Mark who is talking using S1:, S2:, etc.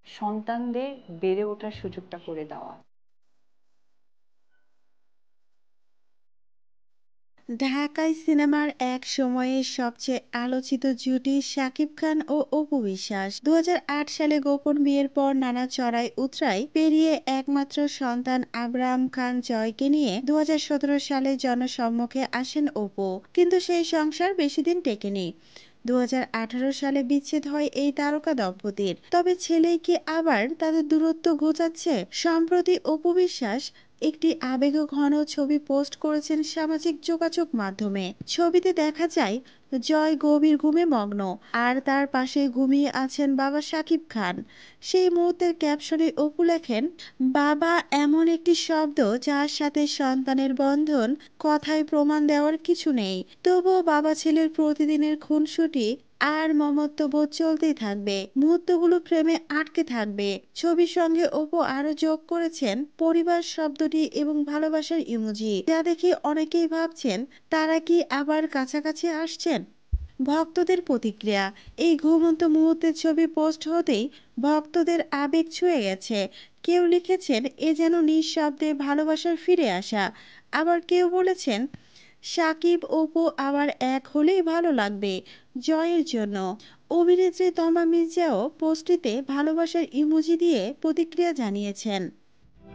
S1: সন্তানদের বেড়ে ওঠার সুযোগটা করে দেওয়া।
S2: ঢাকাই সিনেমার এক সময়ের সবচেয়ে আলোচিত জুটি শাকিব খান ও অপু বিশ্বাস ২০০৮ সালে গোপন বিয়ের পর নানা চড়াই উতরাই পেরিয়ে একমাত্র সন্তান আবরাম খান জয়কে নিয়ে ২০১৭ সালে জনসম্মুখে আসেন অপু, কিন্তু সেই সংসার বেশি দিন টেকেনি। ২০১৮ সালে বিচ্ছেদ হয় এই তারকা দম্পতির, তবে ছেলেই কি আবার তাদের দূরত্ব ঘোচাচ্ছে? সম্প্রতি অপু বিশ্বাস একটি আবেগঘন ছবি পোস্ট করেছেন সামাজিক যোগাযোগ মাধ্যমে। ছবিতে দেখা যায় জয় গভীর ঘুমে মগ্ন, আর তার পাশে ঘুমিয়ে আছেন বাবা শাকিব খান। সেই মুহূর্তের ক্যাপশনে অপু লেখেন, বাবা এমন একটি শব্দ যার সাথে সন্তানের বন্ধন, কথায় প্রমাণ দেওয়ার কিছু নেই, তবুও বাবা ছেলের প্রতিদিনের খুনসুটি আর মমত্ববোধ চলতেই থাকবে, মুহূর্তগুলো প্রেমে আটকে থাকবে। ছবির সঙ্গে অপু আরো যোগ করেছেন পরিবার শব্দটি এবং ভালোবাসার ইমোজি, যা দেখে অনেকেই ভাবছেন তারা কি আবার কাছাকাছি আসছেন। ভক্তদের প্রতিক্রিয়া, এই ঘুমন্ত মুহূর্তের ছবি পোস্ট হতেই ভক্তদের আবেগ ছুঁয়ে গেছে। কেউ লিখেছেন এ যেন নিঃশব্দে ভালোবাসার ফিরে আসা, আবার কেউ বলেছেন সাকিব অপু আবার এক হলেই ভালো লাগবে জয়ের জন্য। অভিনেত্রী তমা মির্জাও পোস্টটিতে ভালোবাসার ইমোজি দিয়ে প্রতিক্রিয়া জানিয়েছেন।